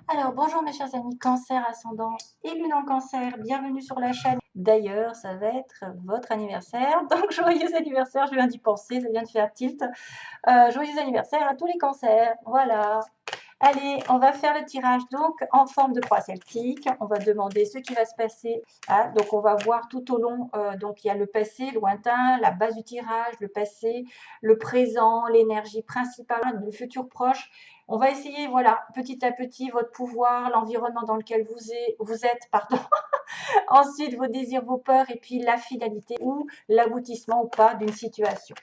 Alors, bonjour mes chers amis cancer, ascendant et lune en cancer, bienvenue sur la chaîne. D'ailleurs, ça va être votre anniversaire, donc joyeux anniversaire, je viens d'y penser, ça vient de faire tilt. Joyeux anniversaire à tous les cancers, voilà. Allez, on va faire le tirage donc en forme de croix celtique. On va demander ce qui va se passer. Ah, donc on va voir tout au long, donc il y a le passé, lointain, la base du tirage, le passé, le présent, l'énergie principale, le futur proche. On va essayer, voilà, petit à petit, votre pouvoir, l'environnement dans lequel vous êtes, pardon. Ensuite, vos désirs, vos peurs, et puis la finalité ou l'aboutissement ou pas d'une situation.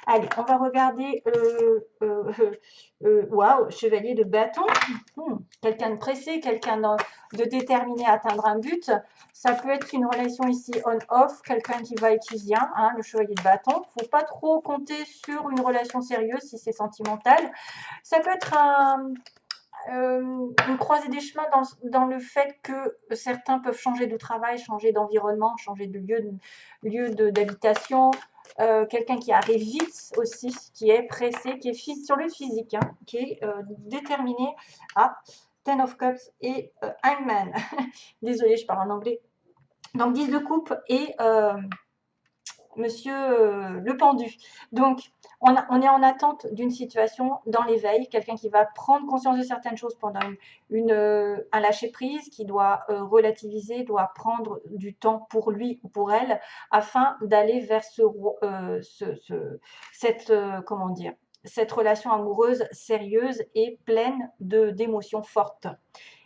Allez, on va regarder. Waouh, chevalier de bâton. Quelqu'un de pressé, quelqu'un de déterminé à atteindre un but. Ça peut être une relation ici on-off, quelqu'un qui va et qui vient, hein, le chevalier de bâton. Il ne faut pas trop compter sur une relation sérieuse si c'est sentimental. Ça peut être une croisée des chemins dans le fait que certains peuvent changer de travail, changer d'environnement, changer de lieu d'habitation. Quelqu'un qui arrive vite aussi, qui est pressé, qui est sur le physique, hein, qui est déterminé à Ten of Cups et Hangman. Désolée, je parle en anglais. Donc 10 de coupe et Monsieur le pendu. Donc, on est en attente d'une situation dans l'éveil, quelqu'un qui va prendre conscience de certaines choses pendant un lâcher-prise, qui doit relativiser, doit prendre du temps pour lui ou pour elle, afin d'aller vers comment dire, cette relation amoureuse sérieuse et pleine d'émotions fortes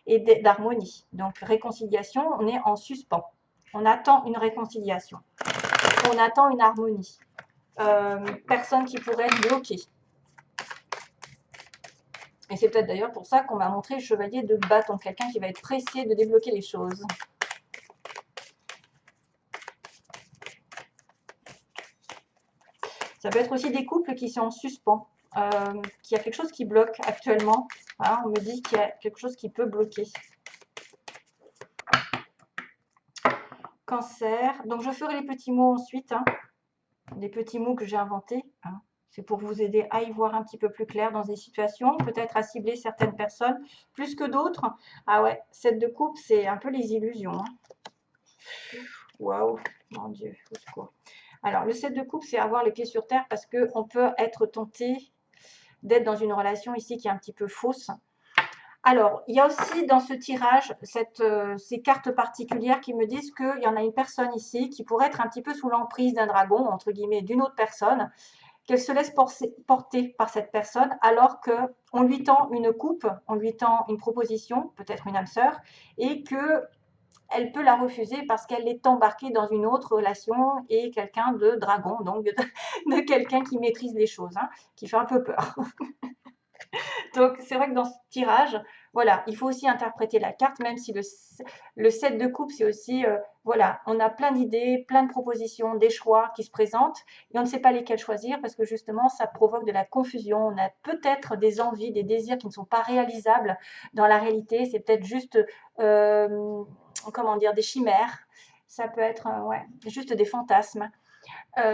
et d'harmonie. Donc, réconciliation, on est en suspens. On attend une réconciliation. On attend une harmonie. Personne qui pourrait être bloquée. Et c'est peut-être d'ailleurs pour ça qu'on m'a montré le chevalier de bâton, quelqu'un qui va être pressé de débloquer les choses. Ça peut être aussi des couples qui sont en suspens, qu'il y a quelque chose qui bloque actuellement. Hein, on me dit qu'il y a quelque chose qui peut bloquer. Cancer. Donc je ferai les petits mots ensuite, hein, des petits mots que j'ai inventés. Hein. C'est pour vous aider à y voir un petit peu plus clair dans des situations, peut-être à cibler certaines personnes plus que d'autres. Ah ouais, 7 de coupe, c'est un peu les illusions. Hein. Waouh, mon Dieu, au secours. Alors, le 7 de coupe, c'est avoir les pieds sur terre parce qu'on peut être tenté d'être dans une relation ici qui est un petit peu fausse. Alors, il y a aussi dans ce tirage ces cartes particulières qui me disent qu'il y en a une personne ici qui pourrait être un petit peu sous l'emprise d'un dragon, entre guillemets, d'une autre personne, qu'elle se laisse porter par cette personne alors qu'on lui tend une coupe, on lui tend une proposition, peut-être une âme sœur, et qu'elle peut la refuser parce qu'elle est embarquée dans une autre relation et quelqu'un de dragon, donc de quelqu'un qui maîtrise les choses, hein, qui fait un peu peur. Donc c'est vrai que dans ce tirage, voilà, il faut aussi interpréter la carte, même si le 7 de coupe, c'est aussi, voilà, on a plein d'idées, plein de propositions, des choix qui se présentent, et on ne sait pas lesquels choisir parce que justement, ça provoque de la confusion. On a peut-être des envies, des désirs qui ne sont pas réalisables dans la réalité. C'est peut-être juste, comment dire, des chimères. Ça peut être, ouais, juste des fantasmes.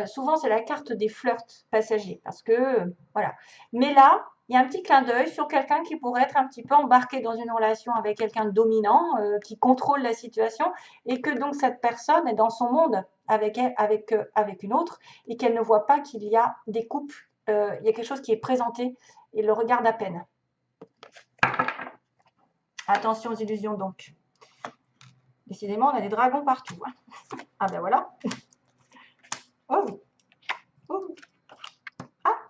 Souvent, c'est la carte des flirts passagers parce que, voilà. Mais là, il y a un petit clin d'œil sur quelqu'un qui pourrait être un petit peu embarqué dans une relation avec quelqu'un de dominant, qui contrôle la situation et que donc cette personne est dans son monde avec une autre et qu'elle ne voit pas qu'il y a des coupes, il y a quelque chose qui est présenté et le regarde à peine. Attention aux illusions donc. Décidément, on a des dragons partout. Hein. Ah ben voilà. Oh oui. Oh oui.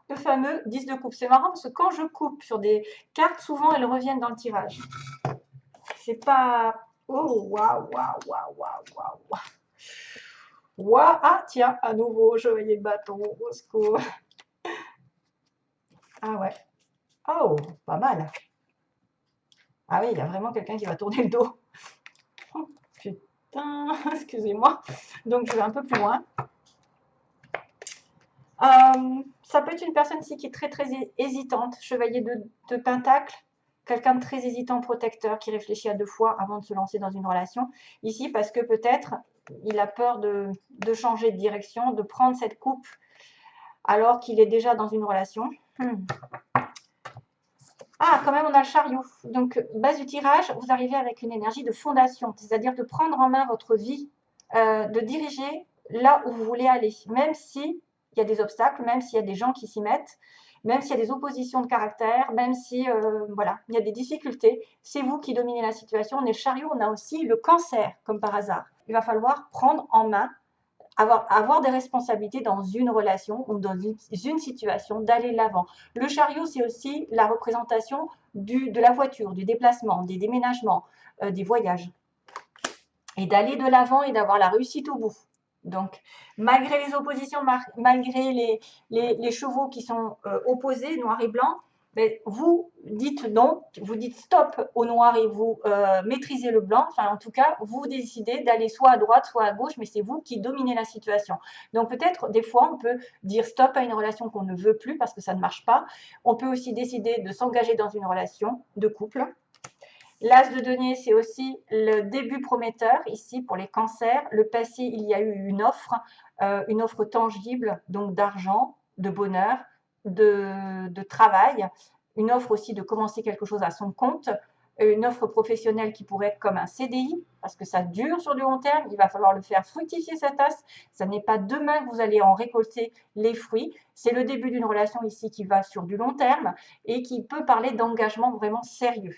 Le fameux 10 de coupe. C'est marrant parce que quand je coupe sur des cartes, souvent elles reviennent dans le tirage. C'est pas. Oh, waouh, waouh, waouh, waouh, waouh. Waouh, ah, tiens, à nouveau, chevalier de bâton, au secours. Ah ouais. Oh, pas mal. Ah oui, il y a vraiment quelqu'un qui va tourner le dos. Oh, putain, excusez-moi. Donc je vais un peu plus loin. Ça peut être une personne ici qui est très très hésitante, chevalier de pentacle, quelqu'un de très hésitant, protecteur, qui réfléchit à 2 fois avant de se lancer dans une relation. Ici, parce que peut-être il a peur de changer de direction, de prendre cette coupe alors qu'il est déjà dans une relation. Ah, quand même, on a le chariot. Donc, base du tirage, vous arrivez avec une énergie de fondation, c'est-à-dire de prendre en main votre vie, de diriger là où vous voulez aller, même s'il y a des obstacles, même s'il y a des gens qui s'y mettent, même s'il y a des oppositions de caractère, même si, voilà, il y a des difficultés. C'est vous qui dominez la situation. On est le chariot, on a aussi le cancer, comme par hasard. Il va falloir prendre en main avoir des responsabilités dans une relation ou dans une situation, d'aller de l'avant. Le chariot, c'est aussi la représentation de la voiture, du déplacement, des déménagements, des voyages. Et d'aller de l'avant et d'avoir la réussite au bout. Donc, malgré les oppositions, malgré les chevaux qui sont opposés, noir et blanc, mais vous dites non, vous dites stop au noir et vous maîtrisez le blanc. Enfin, en tout cas, vous décidez d'aller soit à droite, soit à gauche, mais c'est vous qui dominez la situation. Donc, peut-être, des fois, on peut dire stop à une relation qu'on ne veut plus parce que ça ne marche pas. On peut aussi décider de s'engager dans une relation de couple. L'as de denier, c'est aussi le début prometteur ici pour les cancers. Le passé, il y a eu une offre tangible, donc d'argent, de bonheur, de travail, une offre aussi de commencer quelque chose à son compte, une offre professionnelle qui pourrait être comme un CDI, parce que ça dure sur du long terme, il va falloir le faire fructifier cette as. Ce n'est pas demain que vous allez en récolter les fruits, c'est le début d'une relation ici qui va sur du long terme et qui peut parler d'engagement vraiment sérieux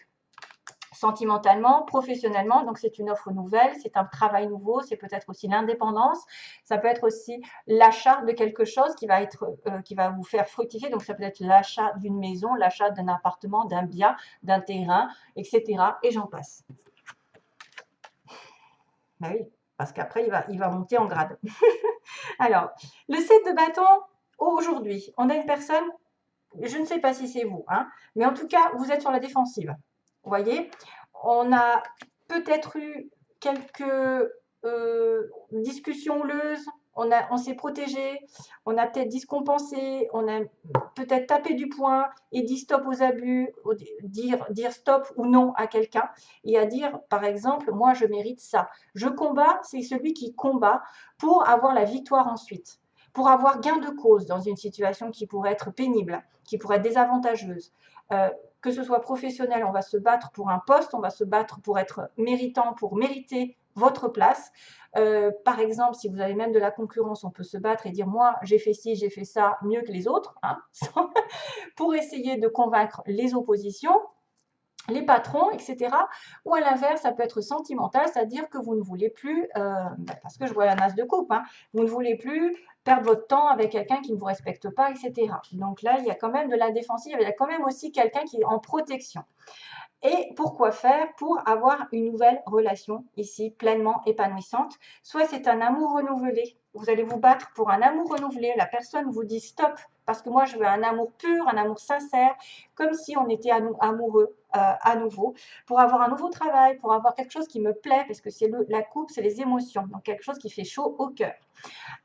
sentimentalement, professionnellement. Donc, c'est une offre nouvelle, c'est un travail nouveau, c'est peut-être aussi l'indépendance, ça peut être aussi l'achat de quelque chose qui va vous faire fructifier. Donc, ça peut être l'achat d'une maison, l'achat d'un appartement, d'un bien, d'un terrain, etc. Et j'en passe. Ben oui, parce qu'après, il va monter en grade. Alors, le 7 de bâton, aujourd'hui, on a une personne, je ne sais pas si c'est vous, hein, mais en tout cas, vous êtes sur la défensive. Vous voyez, on a peut-être eu quelques discussions houleuses, on s'est protégé, on a peut-être discompensé, on a peut-être tapé du poing et dit stop aux abus, dire stop ou non à quelqu'un et à dire par exemple, moi je mérite ça. Je combats, c'est celui qui combat pour avoir la victoire ensuite, pour avoir gain de cause dans une situation qui pourrait être pénible, qui pourrait être désavantageuse. Que ce soit professionnel, on va se battre pour un poste, on va se battre pour être méritant, pour mériter votre place. Par exemple, si vous avez même de la concurrence, on peut se battre et dire moi j'ai fait ci, j'ai fait ça mieux que les autres, hein, pour essayer de convaincre les oppositions, les patrons, etc. Ou à l'inverse, ça peut être sentimental, c'est-à-dire que vous ne voulez plus, parce que je vois un as de coupe, hein, vous ne voulez plus perdre votre temps avec quelqu'un qui ne vous respecte pas, etc. Donc là, il y a quand même de la défensive, il y a quand même aussi quelqu'un qui est en protection. Et pourquoi faire pour avoir une nouvelle relation ici pleinement épanouissante? Soit c'est un amour renouvelé, vous allez vous battre pour un amour renouvelé, la personne vous dit stop, parce que moi je veux un amour pur, un amour sincère, comme si on était amoureux à nouveau, pour avoir un nouveau travail, pour avoir quelque chose qui me plaît, parce que c'est la coupe, c'est les émotions, donc quelque chose qui fait chaud au cœur.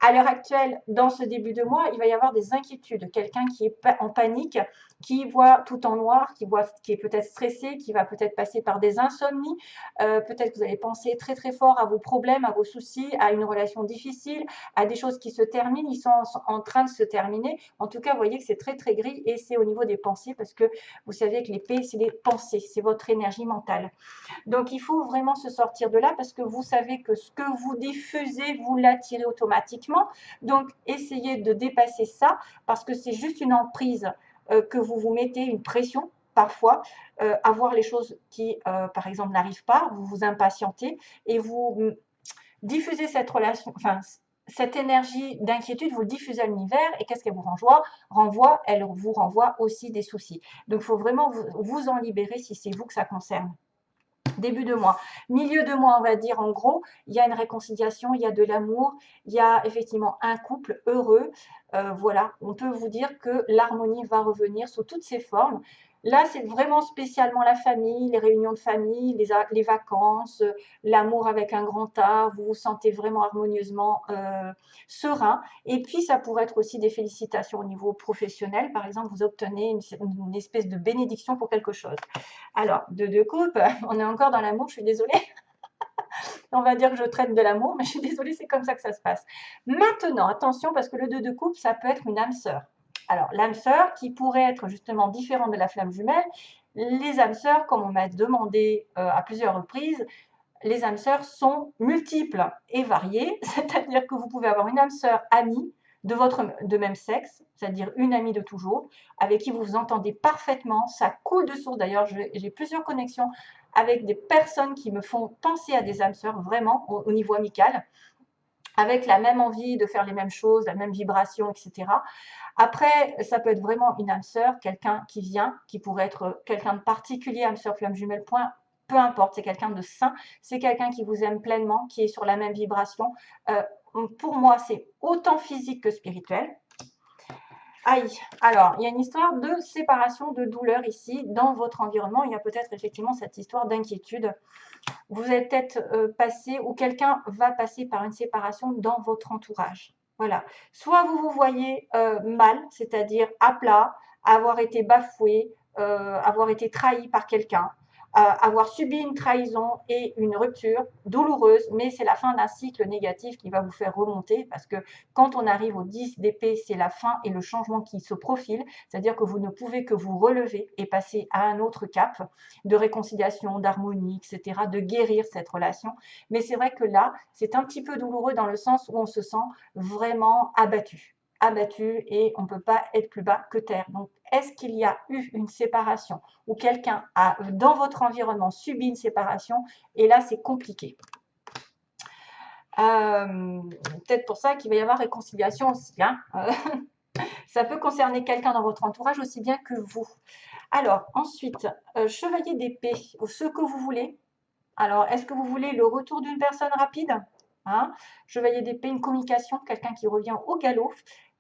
À l'heure actuelle, dans ce début de mois, il va y avoir des inquiétudes. Quelqu'un qui est en panique, qui voit tout en noir, qui est peut-être stressé, qui va peut-être passer par des insomnies. Peut-être que vous allez penser très très fort à vos problèmes, à vos soucis, à une relation difficile, à des choses qui se terminent. Ils sont en train de se terminer. En tout cas, vous voyez que c'est très très gris et c'est au niveau des pensées parce que vous savez que l'épée, c'est les pensées, c'est votre énergie mentale. Donc, il faut vraiment se sortir de là parce que vous savez que ce que vous diffusez, vous l'attirez automatiquement. Donc, essayez de dépasser ça parce que c'est juste une emprise que vous vous mettez, une pression parfois, à voir les choses qui, par exemple, n'arrivent pas, vous vous impatientez et vous diffusez cette relation, enfin, cette énergie d'inquiétude, vous le diffusez à l'univers et qu'est-ce qu'elle vous renvoie? Elle vous renvoie aussi des soucis. Donc, il faut vraiment vous en libérer si c'est vous que ça concerne. Début de mois. Milieu de mois, on va dire en gros, il y a une réconciliation, il y a de l'amour, il y a effectivement un couple heureux. Voilà, on peut vous dire que l'harmonie va revenir sous toutes ses formes. Là, c'est vraiment spécialement la famille, les réunions de famille, les vacances, l'amour avec un grand A, vous vous sentez vraiment harmonieusement serein. Et puis, ça pourrait être aussi des félicitations au niveau professionnel. Par exemple, vous obtenez une espèce de bénédiction pour quelque chose. Alors, de coupe, on est encore dans l'amour, je suis désolée. On va dire que je traite de l'amour, mais je suis désolée, c'est comme ça que ça se passe. Maintenant, attention, parce que le 2 de coupe, ça peut être une âme sœur. Alors, l'âme sœur qui pourrait être justement différente de la flamme jumelle, Les âmes sœurs, comme on m'a demandé à plusieurs reprises, les âmes sœurs sont multiples et variées, c'est-à-dire que vous pouvez avoir une âme sœur amie de même sexe, c'est-à-dire une amie de toujours, avec qui vous vous entendez parfaitement, ça coule de source. D'ailleurs, j'ai plusieurs connexions avec des personnes qui me font penser à des âmes sœurs, vraiment, au niveau amical, avec la même envie de faire les mêmes choses, la même vibration, etc. Après, ça peut être vraiment une âme sœur, quelqu'un qui vient, qui pourrait être quelqu'un de particulier, âme sœur, flamme jumelle, point, peu importe, c'est quelqu'un de sain, c'est quelqu'un qui vous aime pleinement, qui est sur la même vibration. Pour moi, c'est autant physique que spirituel. Aïe, alors, il y a une histoire de séparation, de douleur ici, dans votre environnement. Il y a peut-être effectivement cette histoire d'inquiétude. Vous êtes peut-être passé, ou quelqu'un va passer par une séparation dans votre entourage. Voilà. Soit vous vous voyez mal, c'est-à-dire à plat, avoir été bafoué, avoir été trahi par quelqu'un, avoir subi une trahison et une rupture douloureuse, mais c'est la fin d'un cycle négatif qui va vous faire remonter, parce que quand on arrive au 10 d'épée, c'est la fin et le changement qui se profile, c'est-à-dire que vous ne pouvez que vous relever et passer à un autre cap de réconciliation, d'harmonie, etc., de guérir cette relation. Mais c'est vrai que là, c'est un petit peu douloureux dans le sens où on se sent vraiment abattu et on ne peut pas être plus bas que terre. Donc, est-ce qu'il y a eu une séparation ou quelqu'un a, dans votre environnement, subi une séparation? Et là, c'est compliqué. Peut-être pour ça qu'il va y avoir réconciliation aussi. Hein. Ça peut concerner quelqu'un dans votre entourage aussi bien que vous. Alors, ensuite, chevalier d'épée, ce que vous voulez. Alors, est-ce que vous voulez le retour d'une personne rapide, hein? Chevalier d'épée, une communication, quelqu'un qui revient au galop.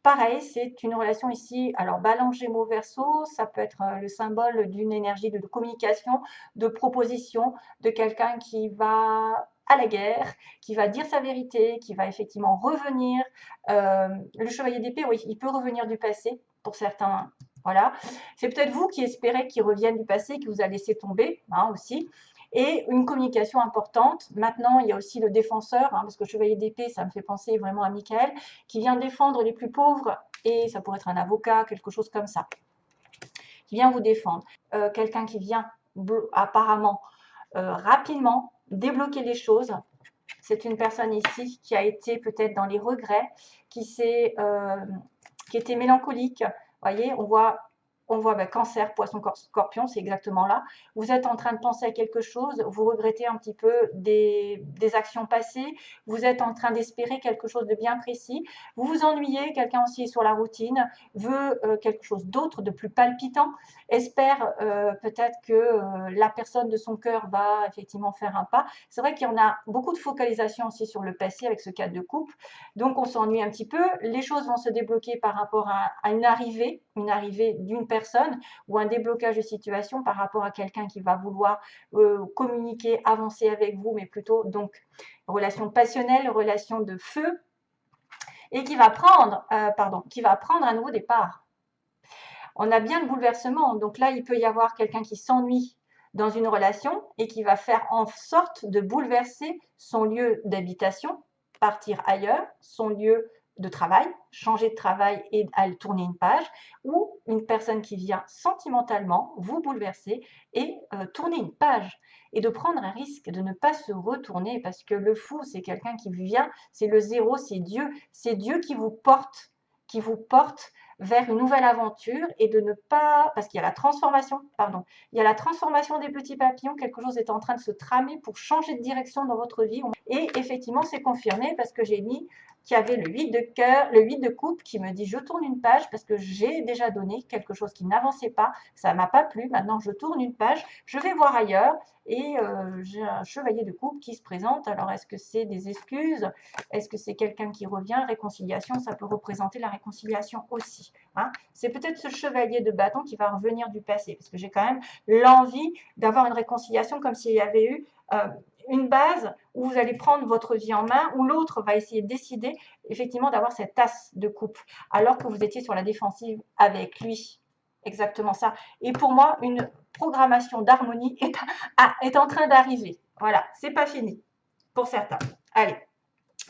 Pareil, c'est une relation ici, alors Balance, Gémeaux, Verseau, ça peut être le symbole d'une énergie de communication, de proposition, de quelqu'un qui va à la guerre, qui va dire sa vérité, qui va effectivement revenir. Le chevalier d'épée, oui, il peut revenir du passé pour certains. Voilà. C'est peut-être vous qui espérez qu'il revienne du passé, qui vous a laissé tomber, hein, aussi. Et une communication importante. Maintenant, il y a aussi le défenseur, hein, parce que chevalier d'épée, ça me fait penser vraiment à Michael, qui vient défendre les plus pauvres, et ça pourrait être un avocat, quelque chose comme ça, qui vient vous défendre. Quelqu'un qui vient apparemment rapidement débloquer les choses. C'est une personne ici qui a été peut-être dans les regrets, qui était mélancolique. Vous voyez, on voit cancer, poisson, scorpion, c'est exactement là. Vous êtes en train de penser à quelque chose, vous regrettez un petit peu des actions passées, vous êtes en train d'espérer quelque chose de bien précis, vous vous ennuyez, quelqu'un aussi est sur la routine, veut quelque chose d'autre, de plus palpitant, espère peut-être que la personne de son cœur va effectivement faire un pas. C'est vrai qu'il y en a beaucoup de focalisation aussi sur le passé avec ce cadre de coupe, donc on s'ennuie un petit peu, les choses vont se débloquer par rapport à une arrivée d'une personne ou un déblocage de situation par rapport à quelqu'un qui va vouloir communiquer, avancer avec vous, mais plutôt donc relation passionnelle, relation de feu, et qui va prendre un nouveau départ. On a bien le bouleversement, donc là il peut y avoir quelqu'un qui s'ennuie dans une relation et qui va faire en sorte de bouleverser son lieu d'habitation, partir ailleurs, son lieu de travail, changer de travail et aller tourner une page, ou une personne qui vient sentimentalement vous bouleverser et tourner une page, et de prendre un risque, de ne pas se retourner, parce que le fou, c'est quelqu'un qui vient, c'est le zéro, c'est Dieu qui vous porte vers une nouvelle aventure, et de ne pas, parce qu'il y a la transformation, il y a la transformation des petits papillons, quelque chose est en train de se tramer pour changer de direction dans votre vie, et effectivement c'est confirmé parce que j'ai mis qu'il y avait le 8 de cœur, le 8 de coupe qui me dit je tourne une page parce que j'ai déjà donné quelque chose qui n'avançait pas, ça ne m'a pas plu, maintenant je tourne une page, je vais voir ailleurs, et j'ai un chevalier de coupe qui se présente. Alors est-ce que c'est des excuses, est-ce que c'est quelqu'un qui revient, réconciliation, ça peut représenter la réconciliation aussi, hein. C'est peut-être ce chevalier de bâton qui va revenir du passé, parce que j'ai quand même l'envie d'avoir une réconciliation comme s'il y avait eu une base où vous allez prendre votre vie en main, où l'autre va essayer de décider effectivement d'avoir cette tasse de coupe, alors que vous étiez sur la défensive avec lui. Exactement ça. Et pour moi, une programmation d'harmonie est en train d'arriver. Voilà, c'est pas fini pour certains. Allez,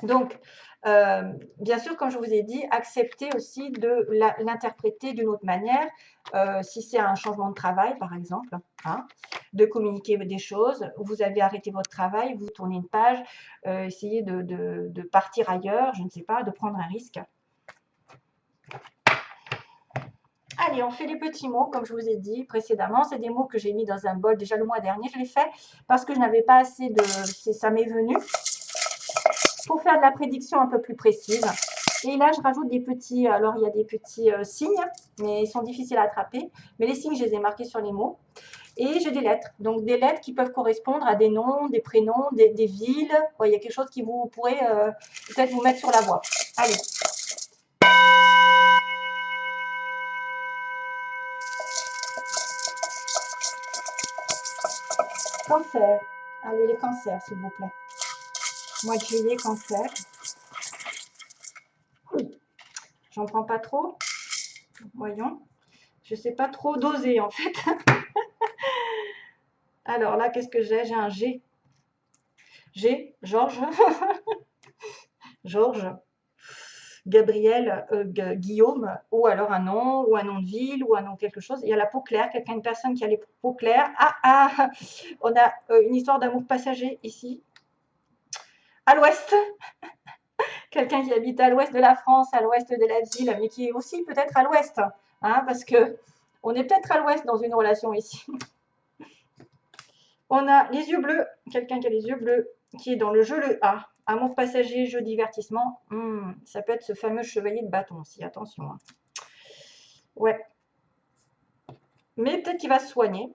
donc Bien sûr, comme je vous ai dit, acceptez aussi de l'interpréter d'une autre manière. Si c'est un changement de travail, par exemple, hein, de communiquer des choses, vous avez arrêté votre travail, vous tournez une page, essayez de partir ailleurs, je ne sais pas, de prendre un risque. Allez, on fait les petits mots, comme je vous ai dit précédemment. C'est des mots que j'ai mis dans un bol déjà le mois dernier. Je l'ai fait parce que je n'avais pas assez de... Ça m'est venu pour faire de la prédiction un peu plus précise. Et là, je rajoute des petits... Alors, il y a des petits signes, mais ils sont difficiles à attraper. Mais les signes, je les ai marqués sur les mots. Et j'ai des lettres. Donc, des lettres qui peuvent correspondre à des noms, des prénoms, des villes. Ouais, il y a quelque chose qui vous pourrait peut-être vous mettre sur la voie. Allez. Cancer. Allez, les cancers, s'il vous plaît. Mois de juillet, cancer. J'en prends pas trop. Voyons. Je sais pas trop doser, en fait. Alors là, qu'est-ce que j'ai? J'ai un G. G, Georges. Georges. Gabriel, Guillaume, ou alors un nom de ville, ou un nom quelque chose. Il y a la peau claire, une personne qui a les peaux claires. Ah, on a une histoire d'amour passager ici. À l'ouest, quelqu'un qui habite à l'ouest de la France, à l'ouest de la ville, mais qui est aussi peut-être à l'ouest, hein, parce que on est peut-être à l'ouest dans une relation ici. On a les yeux bleus, quelqu'un qui a les yeux bleus, qui est dans le jeu le A. Amour passager, jeu divertissement. Ça peut être ce fameux chevalier de bâton aussi, attention. Hein. Ouais. Mais peut-être qu'il va se soigner.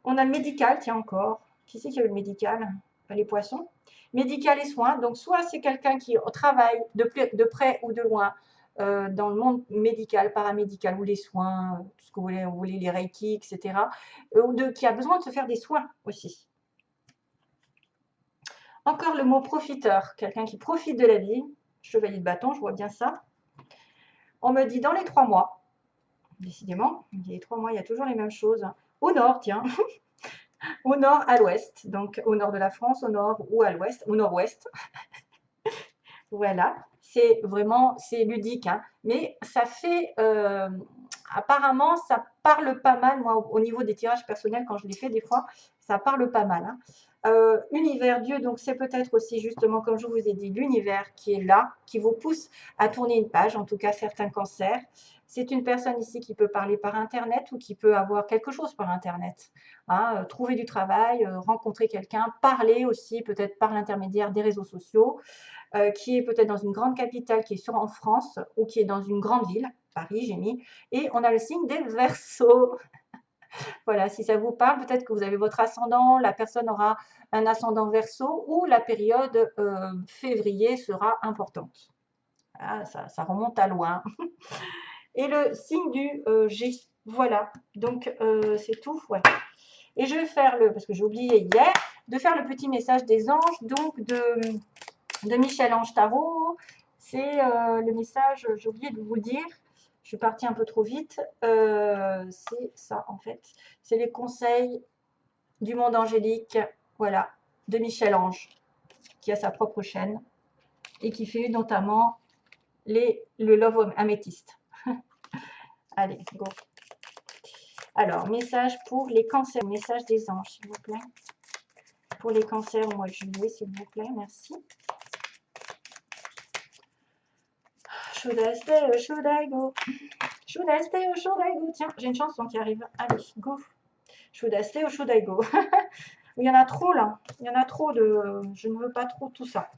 On a le médical, tiens encore. Qui c'est qui a eu le médical? Les poissons. Médical et soins. Donc, soit c'est quelqu'un qui travaille de près ou de loin dans le monde médical, paramédical ou les soins, tout ce que vous voulez les reiki, etc. Ou qui a besoin de se faire des soins aussi. Encore le mot profiteur, quelqu'un qui profite de la vie. Chevalier de bâton, je vois bien ça. On me dit dans les 3 mois, décidément, les 3 mois, il y a toujours les mêmes choses. Au nord, tiens, au nord, à l'ouest, donc au nord de la France, au nord ou à l'ouest, au nord-ouest. Voilà, c'est vraiment, c'est ludique, hein. Mais ça fait, apparemment, ça parle pas mal, moi, au niveau des tirages personnels, quand je les fais des fois, ça parle pas mal. Hein. Univers, Dieu, donc c'est peut-être aussi justement, comme je vous ai dit, l'univers qui est là, qui vous pousse à tourner une page, en tout cas certains cancers. C'est une personne ici qui peut parler par Internet ou qui peut avoir quelque chose par Internet. Hein, trouver du travail, rencontrer quelqu'un, parler aussi peut-être par l'intermédiaire des réseaux sociaux. Qui est peut-être dans une grande capitale, qui est en France, ou qui est dans une grande ville, Paris, j'ai mis, et on a le signe des Verseaux. Voilà, si ça vous parle, peut-être que vous avez votre ascendant, la personne aura un ascendant Verseau, ou la période février sera importante. Ah, ça remonte à loin. Et le signe du G, voilà, donc c'est tout, ouais. Et je vais faire parce que j'ai oublié hier, de faire le petit message des anges, donc de Michel-Ange Tarot. C'est le message, j'ai oublié de vous le dire, je suis partie un peu trop vite. C'est ça en fait, c'est les conseils du monde angélique, voilà, de Michel-Ange, qui a sa propre chaîne et qui fait notamment le Love Améthyste. Allez, go. Alors, message pour les cancers, message des anges, s'il vous plaît. Pour les cancers au mois de juillet, s'il vous plaît, merci. Should I stay or should I go? Should I stay or should I go? Tiens, j'ai une chanson qui arrive. Allez, go. Should I stay or should I go? Il y en a trop là. Il y en a trop de... Je ne veux pas trop tout ça.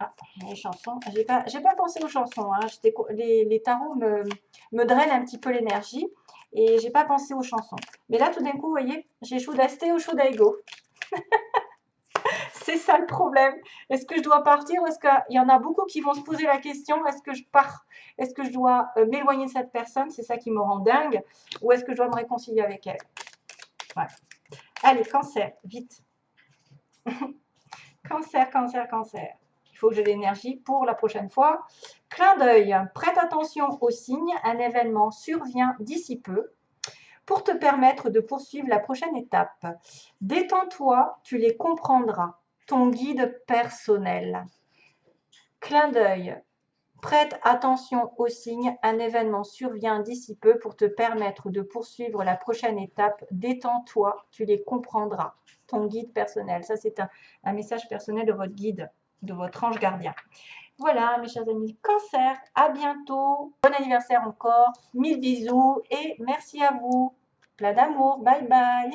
Ah, les chansons. J'ai pas pensé aux chansons. Hein. Les tarots me drainent un petit peu l'énergie. Et j'ai pas pensé aux chansons. Mais là, tout d'un coup, vous voyez, j'ai should I stay or should I go? C'est ça le problème. Est-ce que je dois partir ou est-ce qu'il y en a beaucoup qui vont se poser la question, est-ce que je pars? Est-ce que je dois m'éloigner de cette personne? C'est ça qui me rend dingue. Ou est-ce que je dois me réconcilier avec elle? Ouais. Allez, cancer, vite. Cancer, cancer, cancer. Il faut que j'ai l'énergie pour la prochaine fois. Clin d'œil. Prête attention aux signes. Un événement survient d'ici peu pour te permettre de poursuivre la prochaine étape. Détends-toi, tu les comprendras. Ton guide personnel. Clin d'œil. Prête attention aux signes, un événement survient d'ici peu pour te permettre de poursuivre la prochaine étape. Détends-toi, tu les comprendras. Ton guide personnel. Ça, c'est un message personnel de votre guide, de votre ange gardien. Voilà, mes chers amis, Cancer, à bientôt. Bon anniversaire encore, 1000 bisous et merci à vous. Plein d'amour, bye bye.